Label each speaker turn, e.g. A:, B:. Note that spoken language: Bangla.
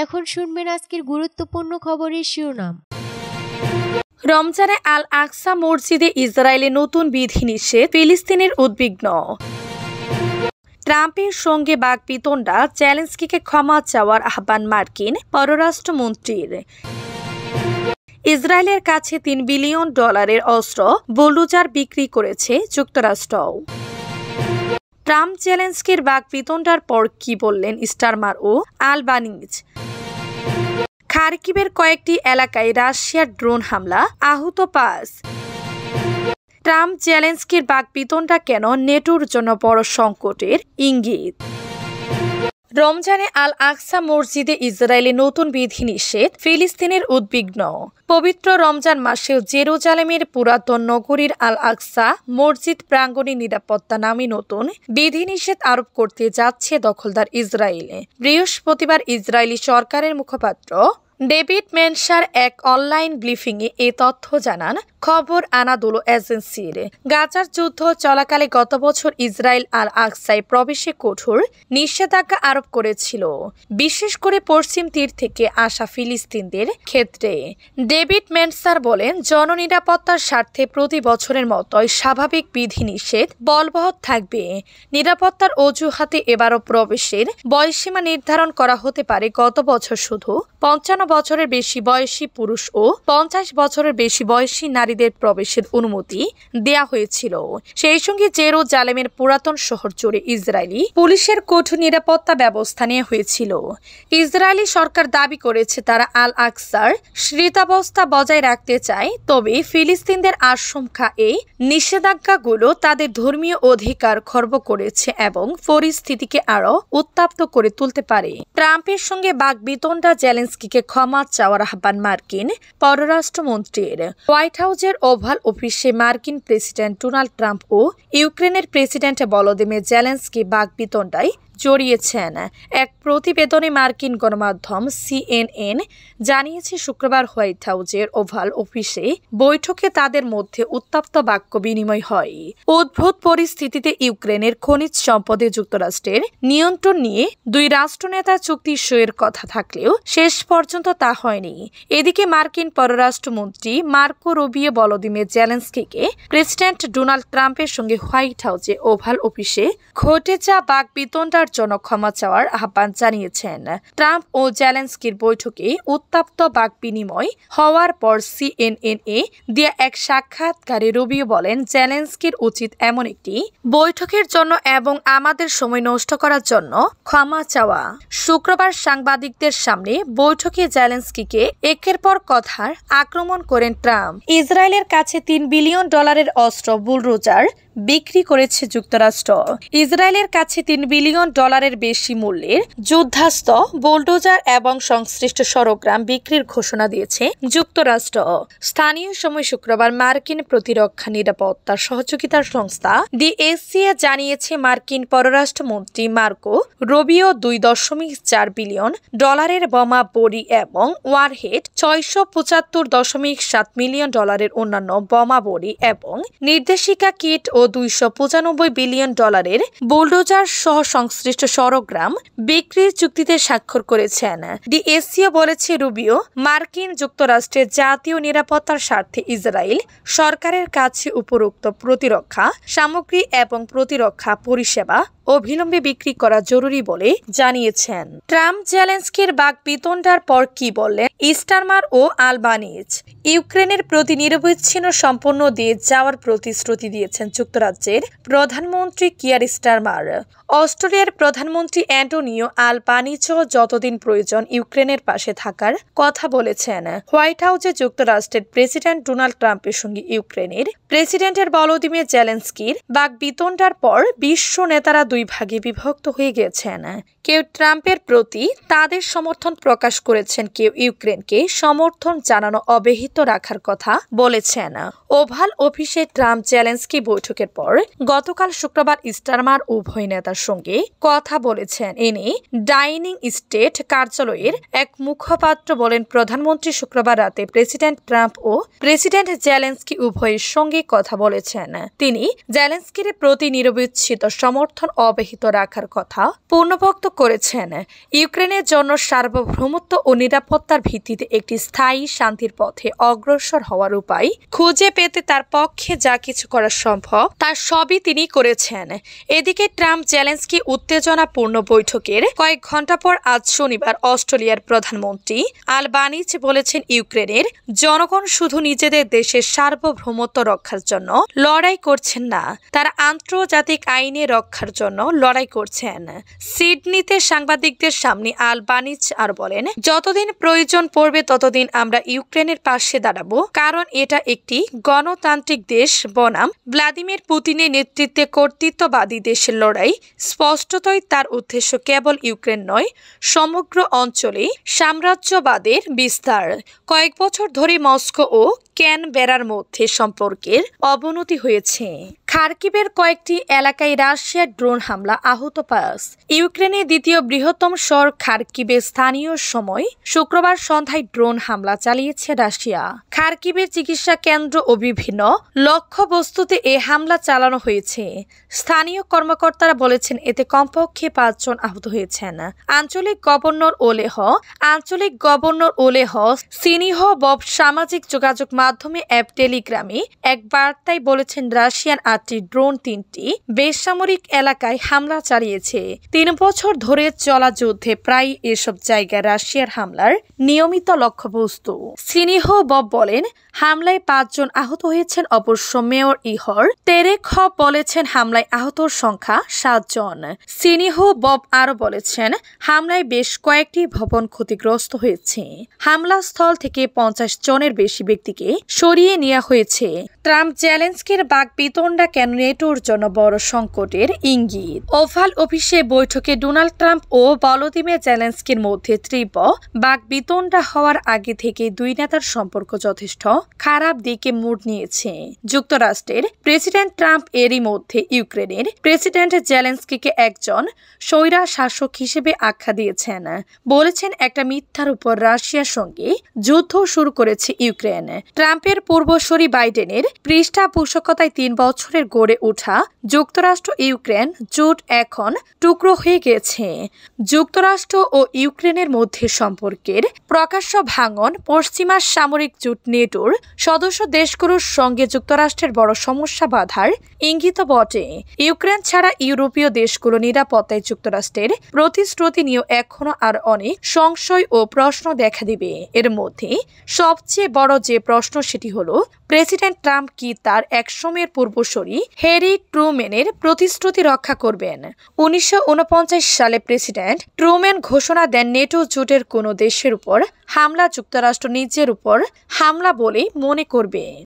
A: এখন শুনবেন আজকের গুরুত্বপূর্ণ খবরের শিরোনাম।
B: রমজানে আল আকসা মসজিদে ইসরায়েলে নতুন বিধিনিষেধ, ফিলিস্তিনের উদ্বিগ্ন। ট্রাম্পের সঙ্গে বাকবিতণ্ডা, জেলেনস্কিকে ক্ষমা চাওয়ার আহ্বান মার্কিন পররাষ্ট্রমন্ত্রীর। ইসরায়েলের কাছে $3 বিলিয়ন অস্ত্র বুলডোজার বিক্রি করেছে যুক্তরাষ্ট্র। ট্রাম্প জেলেনস্কির বাকবিতণ্ডার পর কি বললেন স্টারমার ও আলবানিজ। খার্কিভের কয়েকটি এলাকায় রাশিয়ার ড্রোন হামলা, আহত 5। ট্রাম্প জেলেনস্কির বাকবিতণ্ডা কেন নেটোর জন্য বড় সংকটের ইঙ্গিত। রমজানে আল আকসা মসজিদে ইসরায়েলে নতুন বিধিনিষেধ, ফিলিস্তিনের উদ্বিগ্ন। পবিত্র রমজান মাসেও জেরুজালেমের পুরাতন নগরীর আল আকসা মসজিদ প্রাঙ্গণে নিরাপত্তা নামে নতুন বিধিনিষেধ আরোপ করতে যাচ্ছে দখলদার ইসরায়েল। বৃহস্পতিবার ইসরায়েলি সরকারের মুখপাত্র ডেভিড মেনশার এক অনলাইন ব্রিফিংয়ে এ তথ্য জানান। খবর আনাদোলো এজেন্সির। গাজার যুদ্ধ চলাকালে গত বছর ইসরায়েল আল আকসায় প্রবেশে কঠোর নিষেধাজ্ঞা আরোপ করেছিল, বিশেষ করে পশ্চিম তীর থেকে আসা ফিলিস্তিনদের ক্ষেত্রে। ডেভিড মেনসার বলেন, জননিরাপত্তার স্বার্থে প্রতি বছরের মতোই স্বাভাবিক বিধিনিষেধ বলবৎ থাকবে। নিরাপত্তার অজুহাতে এবারও প্রবেশের বয়সীমা নির্ধারণ করা হতে পারে। গত বছর শুধু 55 বছরের বেশি বয়সী পুরুষ ও 50 বছরের বেশি বয়সী নারীদের প্রবেশের অনুমতি দেয়া হয়েছিল। সেই সঙ্গে জেরুজালেমের পুরাতন শহর জুড়ে ইসরায়েলি পুলিশের কঠোর নিরাপত্তা ব্যবস্থা নেওয়া হয়েছিল। ইসরায়েলি সরকার দাবি করেছে তারা আল আকসার স্থিতাবস্থা বজায় রাখতে চায়, তবে ফিলিস্তিনদের আশঙ্কা এই নিষেধাজ্ঞাগুলো তাদের ধর্মীয় অধিকার খর্ব করেছে এবং পরিস্থিতিকে আরও উত্তপ্ত করে তুলতে পারে। ট্রাম্পের সঙ্গে বাকবিতণ্ডা, জেলেনস্কিকে ক্ষমা চাওয়ার আহ্বান মার্কিন পররাষ্ট্রমন্ত্রীর। হোয়াইট হাউসের ওভাল অফিসে মার্কিন প্রেসিডেন্ট ডোনাল্ড ট্রাম্প ও ইউক্রেনের প্রেসিডেন্ট ভলোদিমির জেলেনস্কি বাকবিতণ্ডায় জড়িয়েছেন। এক প্রতিবেদনে মার্কিন গণমাধ্যম CNN জানিয়েছে, শুক্রবার হোয়াইট হাউসের ওভাল অফিসে বৈঠকে তাদের মধ্যে উত্তপ্ত বাক্য বিনিময় হয়। উদ্ভূত পরিস্থিতিতে ইউক্রেনের খনিজ সম্পদে যুক্তরাষ্ট্রের নিয়ন্ত্রণ নিয়ে দুই রাষ্ট্রনেতা চুক্তি সইয়ের কথা থাকলেও শেষ পর্যন্ত তা হয়নি। এদিকে মার্কিন পররাষ্ট্রমন্ত্রী মার্কো রুবিও ভলোদিমির জেলেনস্কিকে প্রেসিডেন্ট ডোনাল্ড ট্রাম্পের সঙ্গে হোয়াইট হাউসে ওভাল অফিসে ঘটে যাওয়া বাকবিতণ্ডার জন্য ক্ষমা চাওয়ার আহ্বান জানিয়েছেন। ট্রাম্প ও জেলেনস্কির বৈঠকে উত্তপ্ত বাক বিনিময় হওয়ার পর CNN এ দেয়া এক সাক্ষাৎকারে রুবিও বলেন, জেলেনস্কির উচিত এমন একটি বৈঠকের জন্য এবং আমাদের সময় নষ্ট করার জন্য ক্ষমা চাওয়া। শুক্রবার সাংবাদিকদের সামনে বৈঠকে জেলেনস্কিকে একের পর কথার আক্রমণ করেন ট্রাম্প। ইসরায়েলের কাছে $3 বিলিয়ন অস্ত্র বুলডোজার বিক্রি করেছে যুক্তরাষ্ট্র। ইসরায়েলের কাছে $3 বিলিয়ন বেশি মূল্যের যুদ্ধাস্ত্র, বুলডোজার এবং সংশ্লিষ্ট সরঞ্জাম বিক্রির ঘোষণা দিয়েছে যুক্তরাষ্ট্র। স্থানীয় সময় শুক্রবার মার্কিন প্রতিরক্ষা নিরাপত্তা সহযোগিতার সংস্থা DSCA জানিয়েছে, মার্কিন পররাষ্ট্রমন্ত্রী মার্কো রুবিও $2.4 বিলিয়ন বোমা, বড়ি এবং ওয়ারহেড, $675.7 মিলিয়ন অন্যান্য বোমা, বড়ি এবং নির্দেশিকা কিট ও $295 বিলিয়ন বুলডোজার সহ সংশ্লিষ্ট সরঞ্জাম বিক্রির চুক্তিতে স্বাক্ষর করেছেন। DSCA বলেছে, রুবিও মার্কিন যুক্তরাষ্ট্রের জাতীয় নিরাপত্তার স্বার্থে ইসরায়েল সরকারের কাছে উপরোক্ত প্রতিরক্ষা সামগ্রী এবং প্রতিরক্ষা পরিষেবা অবিলম্বে বিক্রি করা জরুরি বলে জানিয়েছেন। ট্রাম্প জেলেনস্কির বাকবিতণ্ডার পর কি বললেন স্টারমার ও আলবানিজ। ইউক্রেনের প্রতি নিরবচ্ছিন্ন সম্পন্ন দিয়ে যাওয়ার প্রতিশ্রুতি দিয়েছেন যুক্তরাজ্যের প্রধানমন্ত্রী কিয়ার স্টারমার। অস্ট্রেলিয়ার প্রধানমন্ত্রী অ্যান্টনিও আলবানিজও যতদিন প্রয়োজন ইউক্রেনের পাশে থাকার কথা বলেছেন। হোয়াইট হাউসে যুক্তরাষ্ট্রের প্রেসিডেন্ট ডোনাল্ড ট্রাম্পের সঙ্গে ইউক্রেনের প্রেসিডেন্টের ভলোদিমির জেলেনস্কির বাকবিতণ্ডার পর বিশ্ব নেতারা দুই ভাগে বিভক্ত হয়ে গেছেন। কেউ ট্রাম্পের প্রতি তাদের সমর্থন প্রকাশ করেছেন, কেউ ইউক্রেনকে সমর্থন জানানো অব্যাহত রাখার কথা বলেছেন। ওভাল অফিসে ট্রাম্প জেলেনস্কি বৈঠকের পর গতকাল শুক্রবার স্টারমার উভয় নেতার হামলার সঙ্গে কথা বলেছেন। এনে ডাইনিং স্টেট কার্যালয়ের এক মুখপাত্র বলেন, প্রধানমন্ত্রী শুক্রবার রাতে প্রেসিডেন্ট ট্রাম্প ও প্রেসিডেন্ট জেলেনস্কি উভয়ের সঙ্গে কথা বলেছেন। তিনি জেলেনস্কির প্রতি নিরবিচ্ছিন্ন সমর্থন অব্যাহত রাখার কথা পুনর্ব্যক্ত করেছেন। ইউক্রেনের জন্য সার্বভৌমত্ব ও নিরাপত্তার ভিত্তিতে একটি স্থায়ী শান্তির পথে অগ্রসর হওয়ার উপায় খুঁজে পেতে তার পক্ষে যা কিছু করা সম্ভব তার সবই তিনি করেছেন। এদিকে ট্রাম্প জেলেনস্কি উত্তেজনাপূর্ণ বৈঠকের কয়েক ঘন্টা পর আজ শনিবার অস্ট্রেলিয়ার প্রধানমন্ত্রী আলবানিজ বলেছেন, ইউক্রেনের জনগণ শুধু নিজেদের দেশের সার্বভৌমত্ব রক্ষার জন্য লড়াই করছেন না, তারা আন্তর্জাতিক আইনে রক্ষার জন্য লড়াই করছেন। সিডনিতে সাংবাদিকদের সামনে আলবানিজ আর বলেন, যতদিন প্রয়োজন পড়বে ততদিন আমরা ইউক্রেনের পাশে দাঁড়াবো, কারণ এটা একটি গণতান্ত্রিক দেশ বনাম ভ্লাদিমির পুতিনের নেতৃত্বে কর্তৃত্ববাদী দেশের লড়াই। স্পষ্টতই তার উদ্দেশ্য কেবল ইউক্রেন নয়, সমগ্র অঞ্চলে সাম্রাজ্যবাদের বিস্তার। কয়েক বছর ধরে মস্কো ও ক্যানবেরার মধ্যে সম্পর্কের অবনতি হয়েছে। খার্কিভের কয়েকটি এলাকায় রাশিয়ার ড্রোন হামলা, আহত 5। ইউক্রেনের দ্বিতীয় বৃহত্তম শহর খার্কিভে স্থানীয় সময় শুক্রবার সন্ধ্যায় ড্রোন হামলা চালিয়েছে রাশিয়া। খার্কিভের চিকিৎসা কেন্দ্র ও বিভিন্ন লক্ষ্যবস্তুতে এ হামলা চালানো হয়েছে। স্থানীয় কর্মকর্তারা বলেছেন, এতে কমপক্ষে 5 জন আহত হয়েছেন। আঞ্চলিক গভর্নর ওলেহ সিনিহবভ সামাজিক যোগাযোগ মাধ্যমে অ্যাপ টেলিগ্রামে এক বার্তায় বলেছেন, রাশিয়ান 8টি ড্রোন 3টি বেসামরিক এলাকায় হামলা চালিয়েছে। 3 বছর ধরে চলা যুদ্ধে প্রায় এসব জায়গায় রাশিয়ার হামলার নিয়মিত লক্ষ্যবস্তু। সিনিহবভ বলেন, হামলায় 5 জন আহত হয়েছেন। অবশ্য মেয়র ইহর তেরেখভ বলেছেন, হামলায় আহতর সংখ্যা 7 জন। সিনিহবভ আরও বলেছেন, হামলায় বেশ কয়েকটি ভবন ক্ষতিগ্রস্ত হয়েছে। হামলাস্থল থেকে 50 জনের বেশি ব্যক্তিকে সরিয়ে নেওয়া হয়েছে। ট্রাম্প জেলেনস্কির বাকবিতণ্ডা কেন নেটোর জন্য বড় সংকটের ইঙ্গিত। ওভাল অফিসে বৈঠকে ডোনাল্ড ট্রাম্প ও ভলোদিমির জেলেনস্কির মধ্যে তীব্র বাকবিতণ্ডা হওয়ার আগে থেকে দুই নেতার সম্পর্ক যথেষ্ট খারাপ দিকে মোড় নিয়েছে। যুক্তরাষ্ট্রের প্রেসিডেন্ট ট্রাম্প এরই মধ্যে ইউক্রেনের প্রেসিডেন্ট জেলেনস্কিকে একজন স্বৈরা শাসক হিসেবে আখ্যা দিয়েছেন। বলেছেন, একটা মিথ্যার উপর রাশিয়ার সঙ্গে যুদ্ধ শুরু করেছে ইউক্রেন। ট্রাম্পের পূর্বসূরি বাইডেনের পৃষ্ঠপোষকতায় 3 বছরের গড়ে ওঠা যুক্তরাষ্ট্র ইউক্রেন জোট এখন টুকরো হয়ে গেছে। যুক্তরাষ্ট্র ও ইউক্রেনের মধ্যে সম্পর্কের প্রকাশ্য ভাঙন পশ্চিমা সামরিক জোট নেটোর সদস্য দেশগুলোর সঙ্গে যুক্তরাষ্ট্রের বড় সমস্যা বাধার ইঙ্গিত বটে। ইউক্রেন ছাড়া ইউরোপীয় দেশগুলো নিরাপত্তায় যুক্তরাষ্ট্রের প্রতিশ্রুতি নিয়েও এখনো আর অনেক সংশয় ও প্রশ্ন দেখা দিবে। এর মধ্যে সবচেয়ে বড় যে প্রশ্ন সেটি হলো, প্রেসিডেন্ট ট্রাম্প কি তার একসময়ের পূর্বসূরি হ্যারি ট্রুম্যানের প্রতিশ্রুতি রক্ষা করবেন? 1949 সালে প্রেসিডেন্ট ট্রুম্যান ঘোষণা দেন, নেটো জোটের কোনো দেশের উপর হামলা যুক্তরাষ্ট্র নিজের উপর হামলা বলেই মনে করবে।